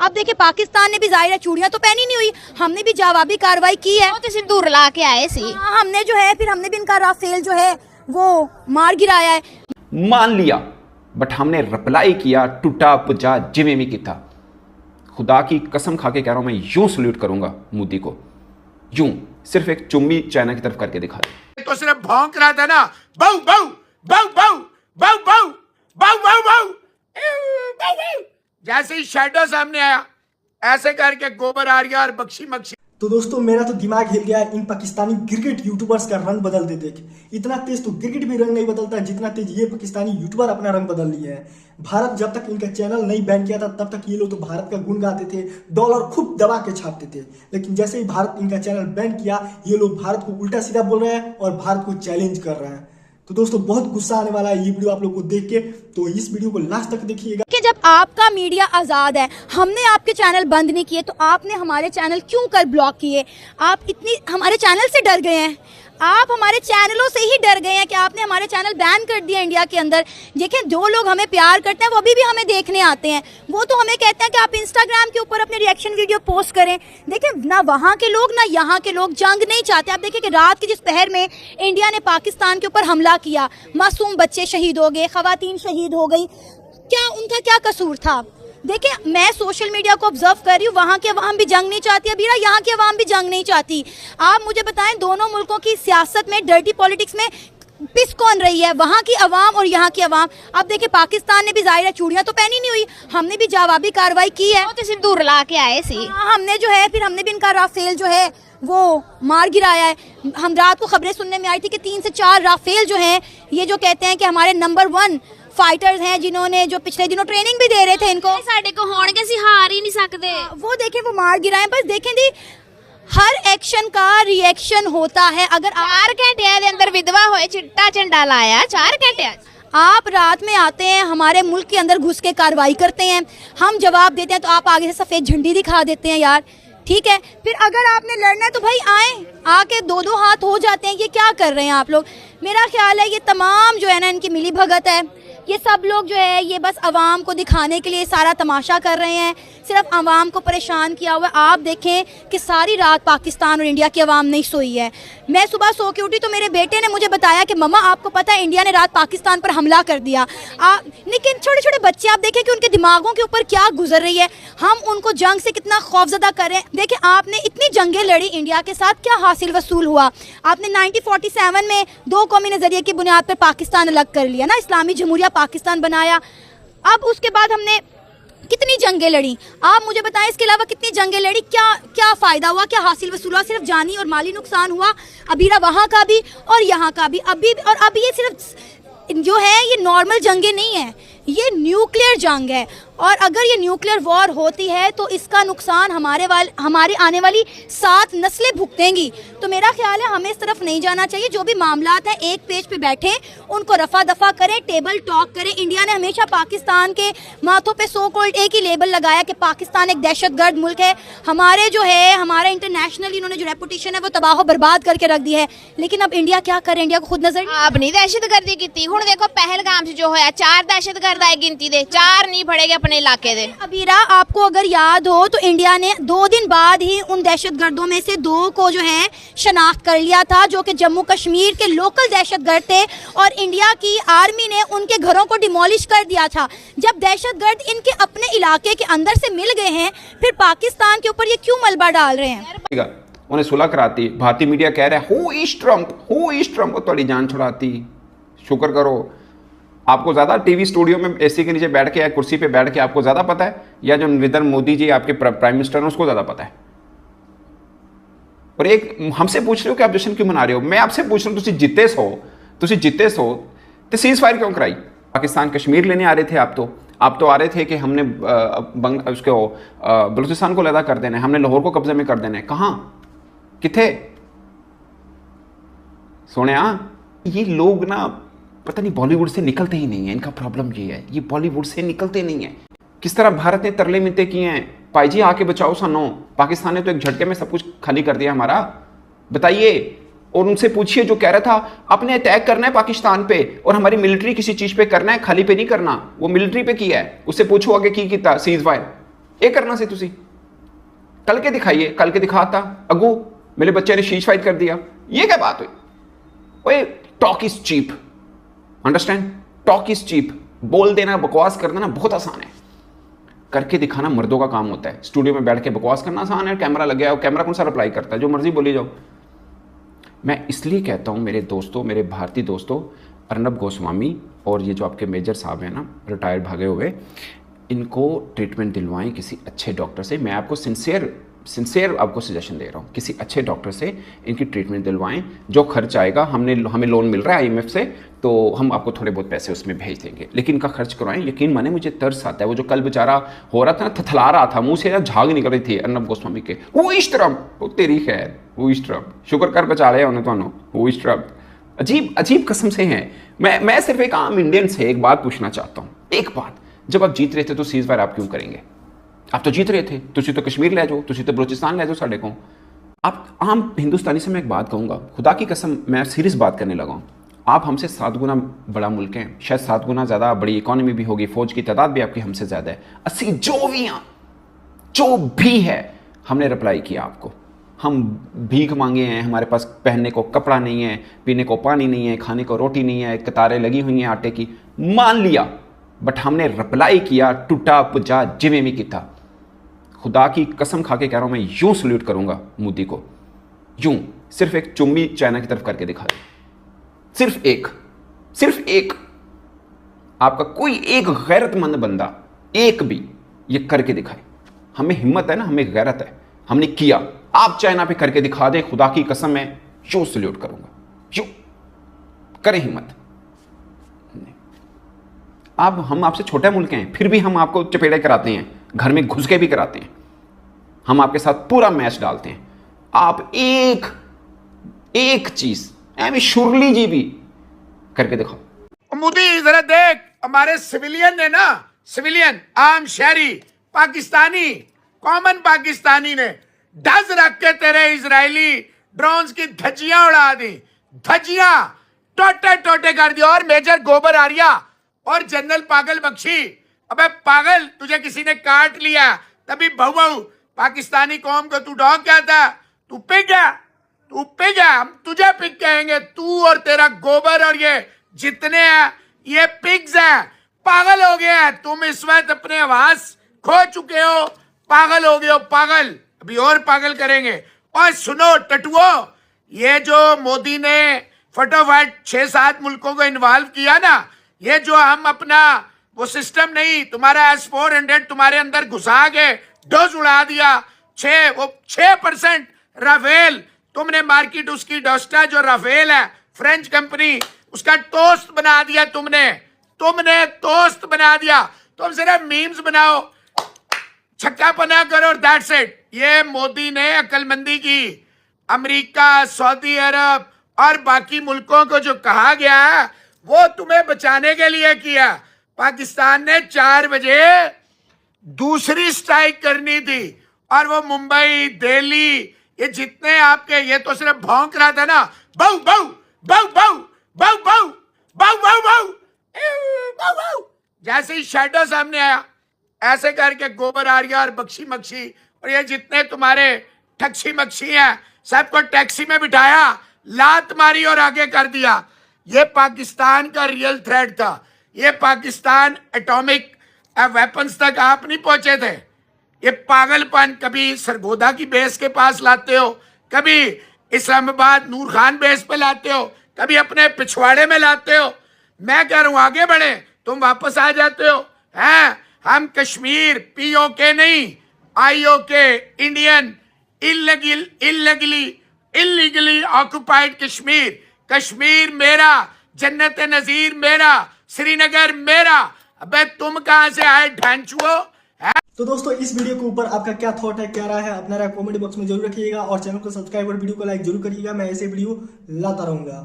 अब देखिए पाकिस्तान ने भी जाहिर है चूड़ियां तो पहनी नहीं हुई, हमने भी जवाबी कार्रवाई की है। तो सिंदूर ला के आए सी। हमने जो है फिर हमने भी इनका राफेल जो है वो मार गिराया है। मान लिया, बट हमने रिप्लाई किया टूटा पुजा जिमें भी किया। खुदा की कसम खा के कह रहा हूं, मैं यूं सल्यूट करूंगा मोदी को, यूं सिर्फ एक चुम्मी चाइना की तरफ करके दिखा दे। तो सिर्फ भौंक रहा था ना, बाऊ बाऊ बाऊ बाऊ बाऊ बाऊ बाऊ बाऊ बाऊ बाऊ। जैसे ही शैडो सामने आया ऐसे करके गोबर आ गया और बख्शी मक्शी। तो दोस्तों मेरा तो दिमाग हिल गया इन पाकिस्तानी क्रिकेट यूट्यूबर्स का रंग बदलते देख। इतना तेज तो क्रिकेट भी रंग नहीं बदलता जितना तेज ये पाकिस्तानी यूट्यूबर अपना रंग बदल लिए हैं। भारत जब तक इनका चैनल नहीं बैन किया था तब तक ये लोग तो भारत का गुण गाते थे, डॉलर खूब दबा के छापते थे। लेकिन जैसे ही भारत इनका चैनल बैन किया ये लोग भारत को उल्टा सीधा बोल रहे हैं और भारत को चैलेंज कर रहे हैं। तो दोस्तों बहुत गुस्सा आने वाला है ये वीडियो आप लोग को देख के, तो इस वीडियो को लास्ट तक देखिएगा। कि जब आपका मीडिया आजाद है, हमने आपके चैनल बंद नहीं किए, तो आपने हमारे चैनल क्यों कर ब्लॉक किए? आप इतनी हमारे चैनल से डर गए हैं, आप हमारे चैनलों से ही डर गए हैं कि आपने हमारे चैनल बैन कर दिया इंडिया के अंदर। देखिए जो लोग हमें प्यार करते हैं वो अभी भी हमें देखने आते हैं, वो तो हमें कहते हैं कि आप इंस्टाग्राम के ऊपर अपने रिएक्शन वीडियो पोस्ट करें। देखिए ना वहाँ के लोग ना यहाँ के लोग जंग नहीं चाहते। आप देखिए कि रात के जिस पहर में इंडिया ने पाकिस्तान के ऊपर हमला किया, मासूम बच्चे शहीद हो गए, खवातीन शहीद हो गई, क्या उनका क्या कसूर था? देखिए मैं सोशल मीडिया को ऑब्जर्व कर रही हूँ, वहाँ की अवाम भी जंग नहीं चाहती अबीरा, यहाँ की अवाम भी जंग नहीं चाहती। आप मुझे बताएं दोनों मुल्कों की सियासत में, डर्टी पॉलिटिक्स में पिस कौन रही है, वहाँ की अवाम और यहाँ की अवाम? अब देखिए पाकिस्तान ने भी जाहिर है चूड़ियां तो पहनी नहीं हुई, हमने भी जवाबी कार्रवाई की है। तो सिंदूर ला के आए सी। हमने जो है फिर हमने भी इनका राफेल जो है वो मार गिराया है। हम रात को खबरें सुनने में आई थी कि 3 से 4 राफेल जो हैं, ये जो कहते हैं कि हमारे नंबर 1 फाइटर्स हैं जिन्होंने जो पिछले दिनों ट्रेनिंग भी दे रहे थे इनको, साडे को होण के सी हार ही नहीं सकते। वो देखें वो मार गिराए। बस देखें दी हर एक्शन का रिएक्शन होता है। अगर 4 घंटे दे अंदर विधवा होए चिट्टा झंडा लाया, 4 घंटे आप रात में आते हैं हमारे मुल्क के अंदर घुस के कार्रवाई करते हैं, हम जवाब देते हैं तो आप आगे से सफ़ेद झंडी दिखा देते हैं यार। ठीक है, फिर अगर आपने लड़ना है तो भाई आए, आके 2-2 हाथ हो जाते हैं। ये क्या कर रहे हैं आप लोग? मेरा ख्याल है ये तमाम जो है ना इनकी मिली भगत है। ये सब लोग जो है ये बस आवाम को दिखाने के लिए सारा तमाशा कर रहे हैं, सिर्फ आवाम को परेशान किया हुआ है। आप देखें कि सारी रात पाकिस्तान और इंडिया की आवाम नहीं सोई है। मैं सुबह सो के उठी तो मेरे बेटे ने मुझे बताया कि मम्मा आपको पता है इंडिया ने रात पाकिस्तान पर हमला कर दिया। लेकिन छोटे छोटे बच्चे आप देखें कि उनके दिमागों के ऊपर क्या गुजर रही है, हम उनको जंग से कितना खौफजदा कर रहे हैं। देखिए आपने इतनी जंगें लड़ी इंडिया के साथ, क्या हासिल वसूल हुआ? आपने 1947 में 2 कौमी नज़रिए की बुनियाद पर पाकिस्तान अलग कर लिया ना, इस्लामी जमहूरिया पाकिस्तान बनाया। अब उसके बाद हमने कितनी जंगें लड़ी, आप मुझे बताएं इसके अलावा कितनी जंगें लड़ी, क्या क्या फ़ायदा हुआ, क्या हासिल वसूल हुआ? सिर्फ जानी और माली नुकसान हुआ अबीरा, वहाँ का भी और यहाँ का भी। अभी और अब ये सिर्फ जो है ये नॉर्मल जंगें नहीं है, ये न्यूक्लियर जंग है। और अगर ये न्यूक्लियर वॉर होती है तो इसका नुकसान हमारे आने वाली 7 नस्लें भुगतेंगी। तो मेरा ख्याल है हमें इस तरफ नहीं जाना चाहिए। जो भी मामलात हैं एक पेज पे बैठे उनको रफा दफा करें, टेबल टॉक करें। इंडिया ने हमेशा पाकिस्तान के माथों पे सो कॉल्ड एक ही लेबल लगाया कि पाकिस्तान एक दहशतगर्द मुल्क है। हमारे जो है हमारे इंटरनेशनल इन्होंने जो रेपुटेशन है वो तबाह बर्बाद करके रख दी है। लेकिन अब इंडिया क्या करे, इंडिया को खुद नजर आप नहीं दहशतगर्दी की। हुण देखो पहलगाम से जो होया 4 दहशतगर्द आए गिनती दे, 4 नहीं फड़ेगे अपने इलाके दे। अबीरा आपको अगर याद हो तो इंडिया ने 2 दिन बाद ही उन दहशतगर्दों में से 2 को जो है शनाख्त कर लिया था, जो कि जम्मू कश्मीर के लोकल दहशतगर्द थे, और इंडिया की आर्मी ने उनके घरों को डिमोलिश कर दिया था। जब दहशतगर्द इनके अपने इलाके के अंदर से मिल गए हैं, फिर पाकिस्तान के ऊपर ये क्यों मलबा डाल रहे हैं? उन्हें सुलह कराती, भारतीय मीडिया कह रहा है हु इज ट्रंप, थोड़ी जान छुड़ाती। शुक्र करो आपको ज़्यादा टीवी स्टूडियो में एसी के नीचे बैठ के या कुर्सी पे बैठ के आपको ज़्यादा पता है, या जो नरेंद्र मोदी जी आपके प्राइम मिनिस्टर हैं उसको ज़्यादा पता है। और एक हमसे पूछ रहे हो कि आप जश्न क्यों मना रहे हो? मैं आपसे पूछ रहा हूँ, तुम जिते सो तो सीज फायर क्यों कराई? पाकिस्तान कश्मीर लेने आ रहे थे आप तो आ रहे थे कि हमने उसको बलूचिस्तान को लदा कर देना है, हमने लाहौर को कब्जे में कर देना है। कहाँ किथे सोने? ये लोग ना पता नहीं बॉलीवुड से निकलते ही नहीं है, इनका प्रॉब्लम ये है, ये बॉलीवुड से निकलते नहीं है। किस तरह भारत ने तरले मिनते किए हैं, भाई जी आके बचाओ सानो। पाकिस्तान ने तो एक झटके में सब कुछ खाली कर दिया हमारा, बताइए। और उनसे पूछिए जो कह रहा था अपने अटैक करना है पाकिस्तान पे और हमारी मिलिट्री किसी चीज पे करना है, खाली पे नहीं करना, वो मिलिट्री पे किया है, उससे पूछो आगे की किया सीज फायर। ਇਹ ਕਰਨਾ ਸੀ ਤੁਸੀਂ कल के दिखाइए, कल के दिखाता अगू मेरे बच्चे ने शीश फाइट कर दिया, ये क्या बात हुई? ओए talk is cheap, understand? Talk is cheap. बोल देना, बकवास कर देना बहुत आसान है, करके दिखाना मर्दों का काम होता है। स्टूडियो में बैठ के बकवास करना आसान है, कैमरा लग गया, कैमरा कौन सा रिप्लाई करता है, जो मर्जी बोली जाओ। मैं इसलिए कहता हूं मेरे दोस्तों, मेरे भारतीय दोस्तों, अर्नब गोस्वामी और ये जो आपके मेजर साहब हैं ना, रिटायर्ड भागे हुए, इनको ट्रीटमेंट दिलवाएं किसी अच्छे डॉक्टर से। मैं आपको सिंसियर आपको सजेशन दे रहा हूँ, किसी अच्छे डॉक्टर से इनकी ट्रीटमेंट दिलवाएं। जो खर्च आएगा, हमें लोन मिल रहा है IMF से, तो हम आपको थोड़े बहुत पैसे उसमें भेज देंगे, लेकिन इनका खर्च करवाएं। यकीन माने मुझे तरस आता है, वो जो कल बेचारा हो रहा था ना, थथला रहा था, मुंह से ना झाग निकल रही थी अर्नब गोस्वामी के, वो इश्तरब, वो तेरी खैर, वो इश्तरब, शुक्र कर बचा लिया उन्हें तो, वो इश्तरब। अजीब कसम से हैं। मैं सिर्फ एक आम इंडियन से एक बात पूछना चाहता हूँ, एक बात, जब आप जीत रहे थे तो सीज फायर आप क्यों करेंगे? आप तो जीत रहे थे, तुसी तो कश्मीर ले जाओ, तुसी तो बलोचिस्तान ले जाओ साढ़े को। आप आम हिंदुस्तानी से मैं एक बात कहूँगा, खुदा की कसम, मैं सीरियस बात करने लगा हूँ। आप हमसे 7 गुना बड़ा मुल्क है, शायद 7 गुना ज़्यादा बड़ी इकॉनमी भी होगी, फौज की तादाद भी आपकी हमसे ज़्यादा है। 80 जो भी है हमने रिप्लाई किया आपको। हम भीख मांगे हैं, हमारे पास पहनने को कपड़ा नहीं है, पीने को पानी नहीं है, खाने को रोटी नहीं है, कतारें लगी हुई हैं आटे की, मान लिया, बट हमने रिप्लाई किया, टूटा पुजा जिमें भी किया। खुदा की कसम खा के कह रहा हूं, मैं यूं सल्यूट करूंगा मोदी को, यूं, सिर्फ एक चुम्मी चाइना की तरफ करके दिखा दे, सिर्फ एक आपका कोई एक गैरतमंद बंदा एक भी ये करके दिखाए। हमें हिम्मत है ना, हमें गैरत है, हमने किया। आप चाइना पे करके दिखा दें, खुदा की कसम मैं यूं सल्यूट करूंगा, यूं करें हिम्मत। अब हम आपसे छोटे मुल्क हैं, फिर भी हम आपको चपेड़े कराते हैं, घर में घुस के भी कराते हैं, हम आपके साथ पूरा मैच डालते हैं। आप एक चीज एम शुरली जी भी करके दिखाओ। मोदी जरा देख, हमारे सिविलियन ने ना, सिविलियन आम शहरी पाकिस्तानी, कॉमन पाकिस्तानी ने डज रख के तेरे इजरायली ड्रोन्स की धज्जियां उड़ा दी, धज्जियां टोटे कर दी। और मेजर गोबर आर्या और जनरल पागल बख्शी, अबे पागल, तुझे किसी ने काट लिया तभी बहु पाकिस्तानी कौम को तू डॉग कहता, तू पिक गया, हम तुझे पिक कहेंगे, तू और तेरा गोबर और ये जितने हैं ये पिग्स हैं, पागल हो गए हैं तुम। इस वक्त अपने आवाज खो चुके हो, पागल हो गए हो, पागल, अभी और पागल करेंगे। और सुनो टटुओ, ये जो मोदी ने फटाफट 6-7 मुल्कों को इन्वॉल्व किया ना, ये जो हम अपना वो सिस्टम नहीं, तुम्हारा S-400 तुम्हारे अंदर घुसा के डोज उड़ा दिया, 6% राफेल तुमने मार्केट, उसकी डोस्टा जो राफेल है फ्रेंच कंपनी, उसका टोस्ट बना दिया तुमने टोस्ट बना दिया। तुम सिर्फ मीम्स बनाओ, छक्का पना करो, दैट्स इट। ये मोदी ने अक्लमंदी की। अमेरिका, सऊदी अरब और बाकी मुल्कों को जो कहा गया है वो तुम्हें बचाने के लिए किया। पाकिस्तान ने 4 बजे दूसरी स्ट्राइक करनी थी, और वो मुंबई, दिल्ली, ये जितने आपके, ये तो सिर्फ भौंक रहा था ना, बहु बहु बहु बहु बहु बहु बहु बहु बहु बहु बहु, जैसे ही शैडो सामने आया, ऐसे करके गोबर आर्या और बख्शी मक्शी और ये जितने तुम्हारे ठक्सी मक्शी हैं, सबको टैक्सी में बिठाया, लात मारी और आगे कर दिया। ये पाकिस्तान का रियल थ्रेट था। ये पाकिस्तान एटॉमिक वेपन्स तक आप नहीं पहुंचे थे। ये पागलपन कभी सरगोदा की बेस के पास लाते हो, कभी इस्लामाबाद नूर खान बेस पे लाते हो, कभी अपने पिछवाड़े में लाते हो। मैं कह रहा हूं आगे बढ़े, तुम वापस आ जाते हो। हैं, हम कश्मीर POK नहीं, IOK, Indian illegally occupied Kashmir, Kashmir मेरा, जन्नत नजीर मेरा, श्रीनगर मेरा। अबे तुम कहां से आए ढांचुओ? तो दोस्तों, इस वीडियो के ऊपर आपका क्या थॉट है, क्या राय है, अपना राय कमेंट बॉक्स में जरूर रखिएगा और चैनल को सब्सक्राइब और वीडियो को लाइक जरूर करिएगा। मैं ऐसे वीडियो लाता रहूंगा।